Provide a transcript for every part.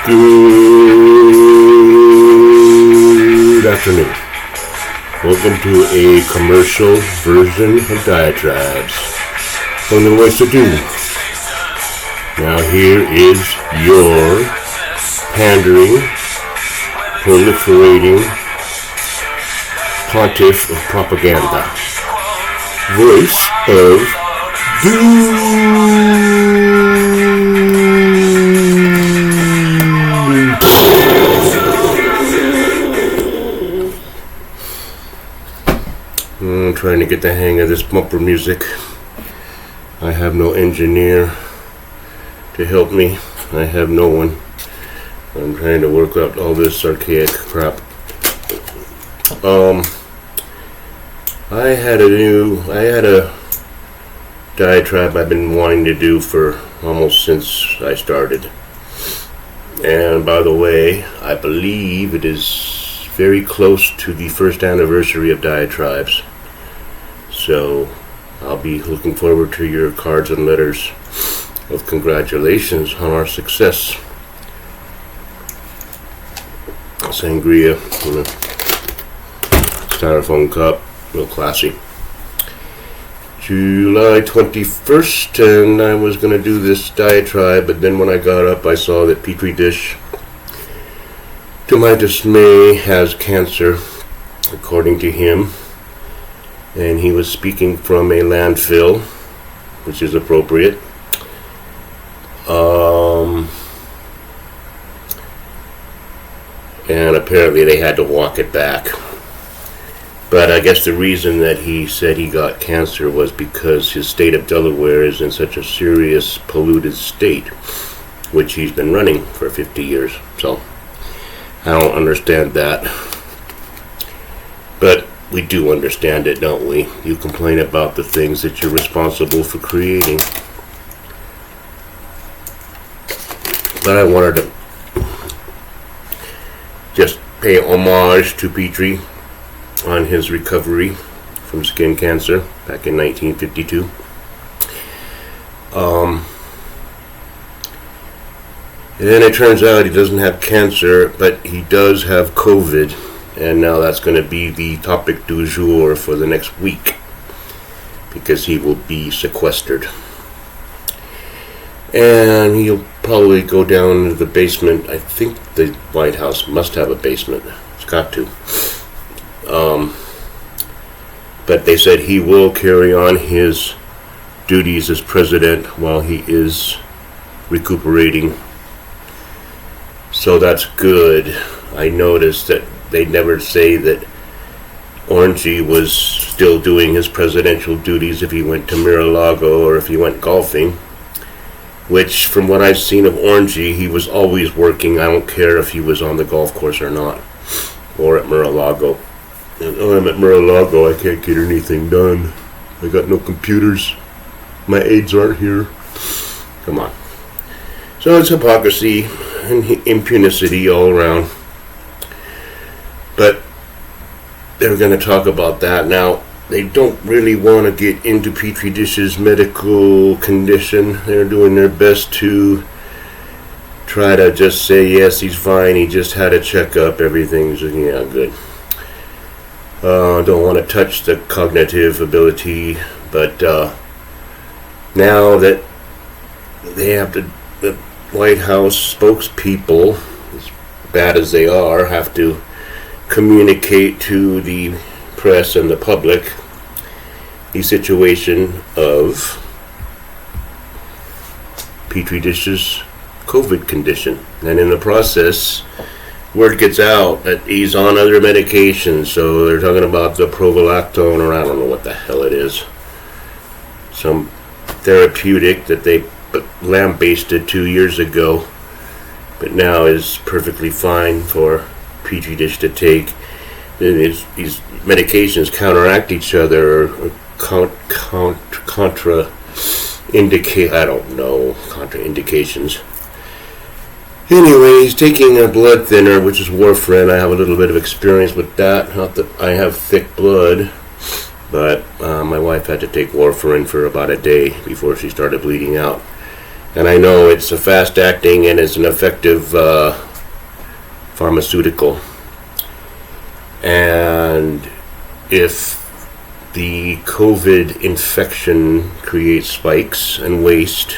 Good afternoon. Welcome to a commercial version of Diatribes from the Voice to Do. Now here is your pandering, proliferating pontiff of propaganda. Voice of I'm trying to get the hang of this bumper music. I have no engineer to help me. I have no one. I'm trying to work out all this archaic crap. I had a diatribe I've been wanting to do for almost since I started. And by the way, I believe it is very close to the first anniversary of Diatribes. So I'll be looking forward to your cards and letters of congratulations on our success. Sangria in a styrofoam cup, real classy. July 21st, and I was going to do this diatribe, but then when I got up I saw that Petri dish, to my dismay, has cancer, according to him, and he was speaking from a landfill, which is appropriate. And apparently they had to walk it back. But I guess the reason that he said he got cancer was because his state of Delaware is in such a serious polluted state, which he's been running for 50 years. So I don't understand that. But we do understand it, don't we? You complain about the things that you're responsible for creating. But I wanted to just pay homage to Petri on his recovery from skin cancer back in 1952. And then it turns out he doesn't have cancer, but he does have COVID, and now that's going to be the topic du jour for the next week, because he will be sequestered. And he'll probably go down to the basement. I think the White House must have a basement. It's got to. But they said he will carry on his duties as president while he is recuperating. So that's good. I noticed that they never say that Orangey was still doing his presidential duties if he went to Mar-a-Lago or if he went golfing. Which, from what I've seen of Orangey, he was always working. I don't care if he was on the golf course or not, or at Mar-a-Lago. And when I'm at Mar-a-Lago, I can't get anything done. I got no computers. My aides aren't here. Come on. So it's hypocrisy and impunity all around. But they're going to talk about that now. They don't really want to get into Petri dish's medical condition. They're doing their best to try to just say, yes, he's fine, he just had a checkup, everything's, good. Don't want to touch the cognitive ability, but now that they have to, the White House spokespeople, as bad as they are, have to communicate to the press and the public the situation of Petri dish's COVID condition, and in the process word gets out that he's on other medications. So they're talking about the provolactone, or I don't know what the hell it is, some therapeutic that they lambasted 2 years ago, but now is perfectly fine for Petri dish to take. These medications counteract each other, or contraindicate, I don't know, contraindications. Anyway, he's taking a blood thinner, which is warfarin. I have a little bit of experience with that. Not that I have thick blood, but my wife had to take warfarin for about a day before she started bleeding out. And I know it's a fast-acting and it's an effective pharmaceutical. And if the COVID infection creates spikes and waste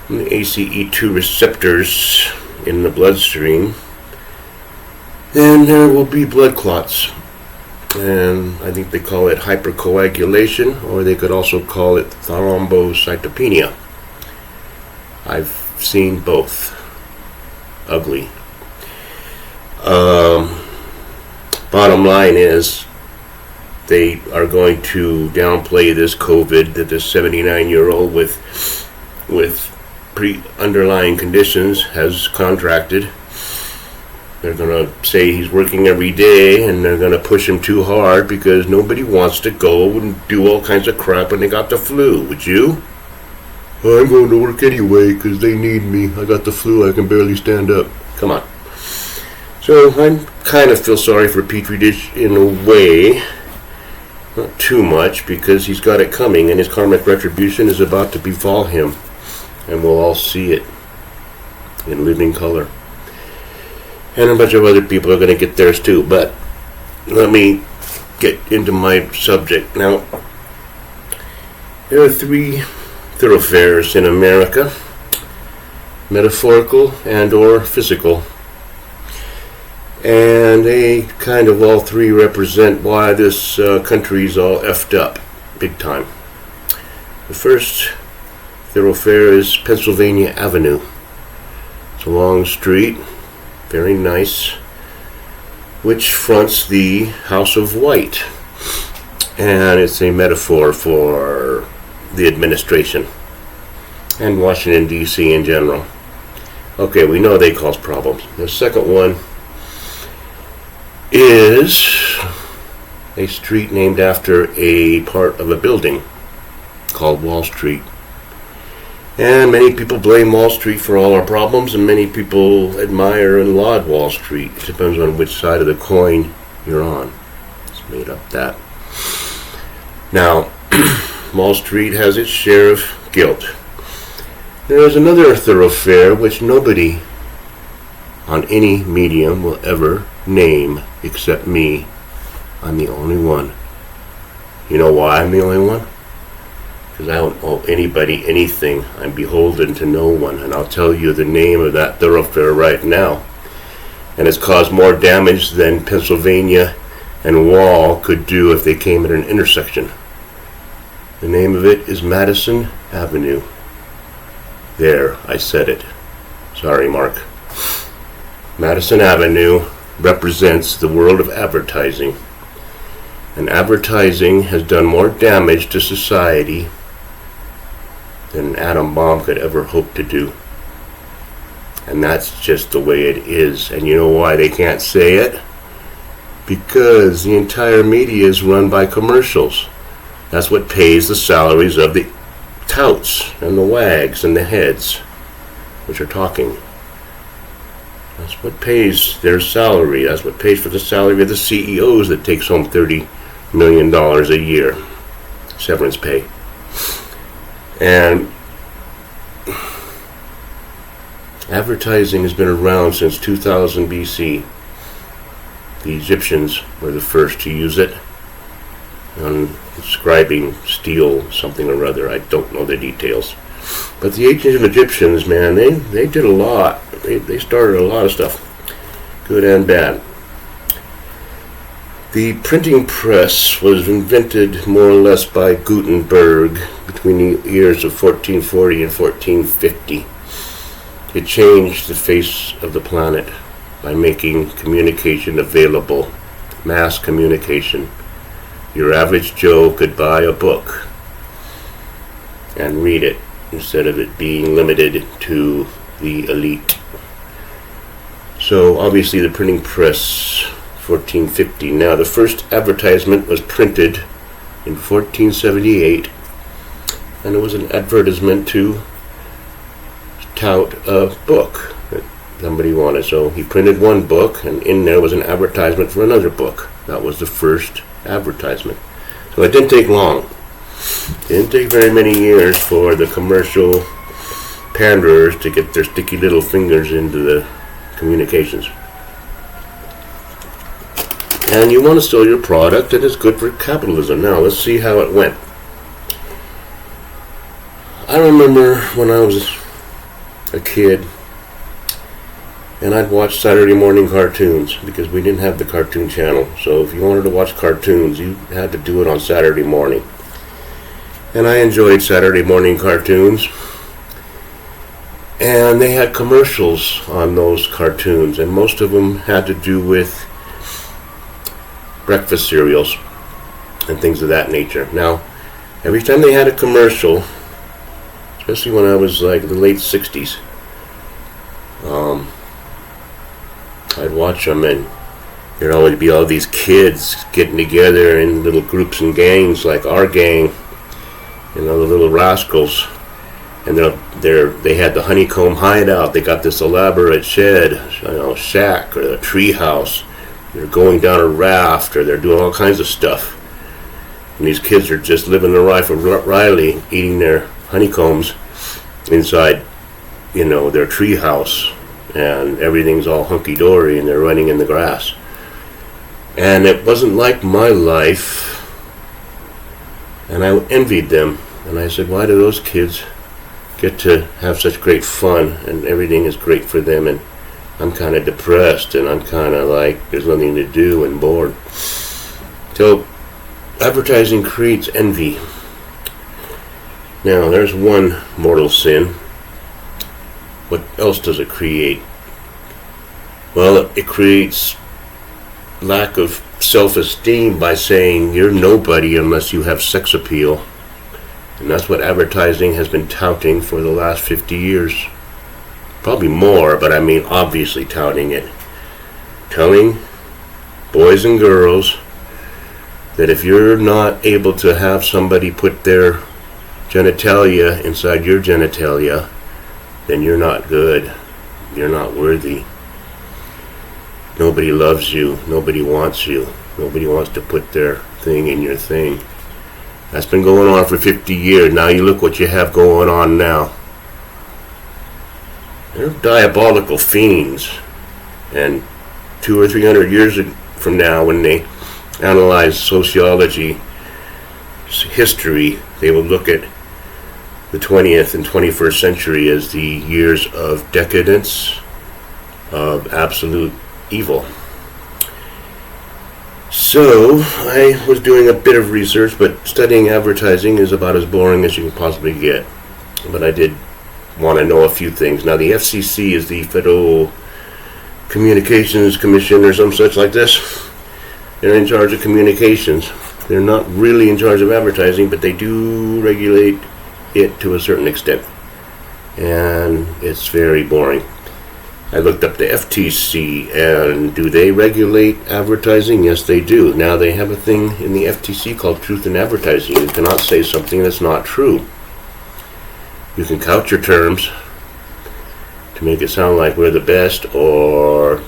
in the ACE2 receptors in the bloodstream, then there will be blood clots. And I think they call it hypercoagulation, or they could also call it thrombocytopenia. I've seen both. Ugly. Bottom line is, they are going to downplay this COVID that this 79-year-old with underlying conditions has contracted. They're going to say he's working every day, and they're going to push him too hard because nobody wants to go and do all kinds of crap when they got the flu. Would you? I'm going to work anyway because they need me. I got the flu. I can barely stand up. Come on. So I kind of feel sorry for Petri Dish in a way. Not too much, because he's got it coming, and his karmic retribution is about to befall him. And we'll all see it in living color. And a bunch of other people are going to get theirs too. But let me get into my subject. Now, there are 3 thoroughfares in America: metaphorical and or physical. And they kind of all 3 represent why this country's all effed up big time. The first thoroughfare is Pennsylvania Avenue. It's a long street, very nice, which fronts the House of White. And it's a metaphor for the administration and Washington, D.C. in general. Okay, we know they cause problems. The second one is a street named after a part of a building called Wall Street. And many people blame Wall Street for all our problems, and many people admire and laud Wall Street. It depends on which side of the coin you're on. It's made up that. Now, Wall Street has its share of guilt. There is another thoroughfare which nobody on any medium will ever name except me. I'm the only one. You know why I'm the only one? Because I don't owe anybody anything. I'm beholden to no one. And I'll tell you the name of that thoroughfare right now. And it's caused more damage than Pennsylvania and Wall could do if they came at an intersection. The name of it is Madison Avenue. There, I said it. Sorry, Mark. Madison Avenue represents the world of advertising. And advertising has done more damage to society than an atom bomb could ever hope to do. And that's just the way it is. And you know why they can't say it? Because the entire media is run by commercials. That's what pays the salaries of the touts and the wags and the heads, which are talking. That's what pays their salary. That's what pays for the salary of the CEOs that takes home $30 million a year. Severance pay. And advertising has been around since 2000 BC. The Egyptians were the first to use it on inscribing steel something or other. I don't know the details. But the ancient Egyptians, man, they did a lot. They started a lot of stuff, good and bad. The printing press was invented more or less by Gutenberg between the years of 1440 and 1450. It changed the face of the planet by making communication available, mass communication. Your average Joe could buy a book and read it instead of it being limited to the elite. So obviously the printing press, 1450. Now the first advertisement was printed in 1478, and it was an advertisement to tout a book that somebody wanted. So he printed one book, and in there was an advertisement for another book. That was the first advertisement. So it didn't take long. It didn't take very many years for the commercial panderers to get their sticky little fingers into the communications. And you want to sell your product, and it's good for capitalism. Now, let's see how it went. I remember when I was a kid, and I'd watch Saturday morning cartoons because we didn't have the Cartoon Channel. So if you wanted to watch cartoons, you had to do it on Saturday morning. And I enjoyed Saturday morning cartoons. And they had commercials on those cartoons, and most of them had to do with breakfast cereals and things of that nature. Now, every time they had a commercial, especially when I was like the late 60s, I'd watch them, and there'd always be all these kids getting together in little groups and gangs like our gang, the little rascals, and they had the honeycomb hideout. They got this elaborate shed, shack, or a tree house. They're going down a raft, or they're doing all kinds of stuff. And these kids are just living their life of Riley, eating their honeycombs inside, their tree house, and everything's all hunky-dory, and they're running in the grass. And it wasn't like my life, and I envied them. And I said, why do those kids get to have such great fun, and everything is great for them, and I'm kind of depressed, and I'm kind of like there's nothing to do and bored. So advertising creates envy. Now, there's one mortal sin. What else does it create? Well, it creates lack of self-esteem by saying you're nobody unless you have sex appeal. And that's what advertising has been touting for the last 50 years. Probably more, but I mean obviously touting it. Telling boys and girls that if you're not able to have somebody put their genitalia inside your genitalia, then you're not good. You're not worthy. Nobody loves you. Nobody wants you. Nobody wants to put their thing in your thing. That's been going on for 50 years. Now you look what you have going on now. They're diabolical fiends. And 200 or 300 years from now, when they analyze sociology, history, they will look at the 20th and 21st century as the years of decadence, of absolute evil. So, I was doing a bit of research, but studying advertising is about as boring as you can possibly get. But I did want to know a few things. Now, the FCC is the Federal Communications Commission or some such like this. They're in charge of communications. They're not really in charge of advertising, but they do regulate it to a certain extent. And it's very boring. I looked up the FTC, and do they regulate advertising? Yes, they do. Now, they have a thing in the FTC called truth in advertising. You cannot say something that's not true. You can couch your terms to make it sound like we're the best, or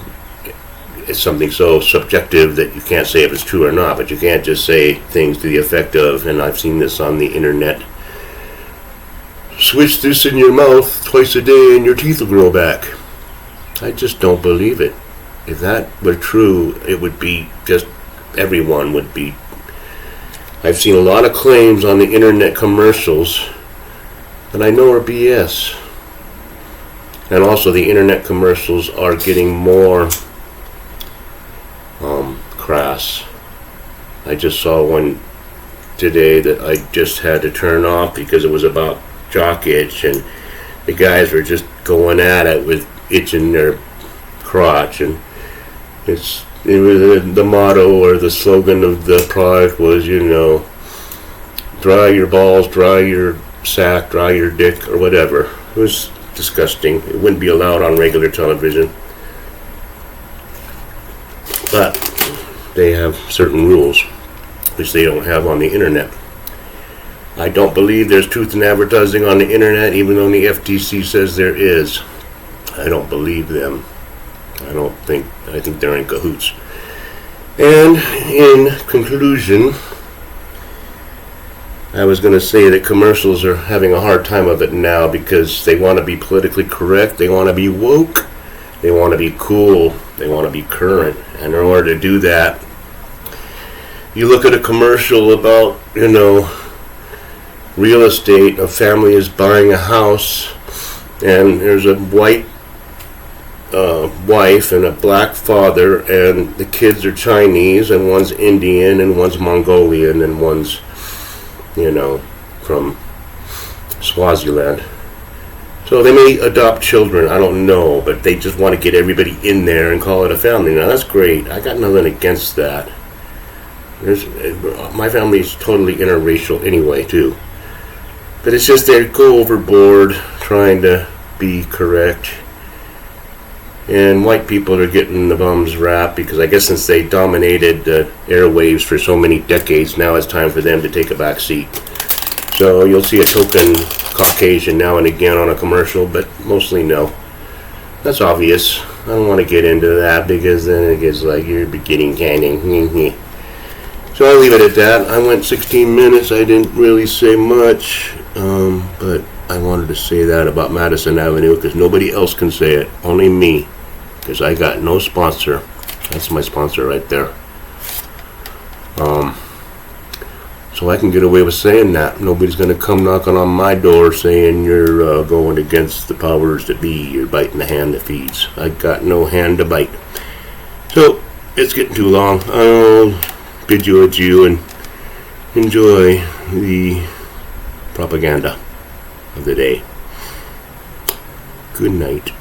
it's something so subjective that you can't say if it's true or not, but you can't just say things to the effect of, and I've seen this on the internet, switch this in your mouth twice a day and your teeth will grow back. I just don't believe it. If that were true, it would be just, everyone would be. I've seen a lot of claims on the internet commercials that I know are BS. And also the internet commercials are getting more crass. I just saw one today that I just had to turn off because it was about jock itch, and the guys were just going at it with itching their crotch, and it was the motto or the slogan of the product was, dry your balls, dry your sack, dry your dick, or whatever. It was disgusting. It wouldn't be allowed on regular television, but they have certain rules which they don't have on the internet. I don't believe there's truth in advertising on the internet, even though the FTC says there is. I don't believe them. I think they're in cahoots. And in conclusion, I was going to say that commercials are having a hard time of it now because they want to be politically correct, they want to be woke, they want to be cool, they want to be current. And in order to do that, you look at a commercial about, real estate. A family is buying a house, and there's a white wife and a black father, and the kids are Chinese, and one's Indian, and one's Mongolian, and one's, from Swaziland. So they may adopt children, I don't know, but they just want to get everybody in there and call it a family. Now that's great. I got nothing against that. My family is totally interracial anyway, too. But it's just they go overboard trying to be correct. And white people are getting the bums rap because I guess since they dominated the airwaves for so many decades, now it's time for them to take a back seat. So you'll see a token Caucasian now and again on a commercial, but mostly no. That's obvious. I don't want to get into that because then it gets like you're beginning canning. So I'll leave it at that. I went 16 minutes. I didn't really say much, but I wanted to say that about Madison Avenue because nobody else can say it. Only me. Because I got no sponsor. That's my sponsor right there. So I can get away with saying that. Nobody's going to come knocking on my door saying you're going against the powers that be. You're biting the hand that feeds. I got no hand to bite. So it's getting too long. I'll bid you adieu and enjoy the propaganda of the day. Good night.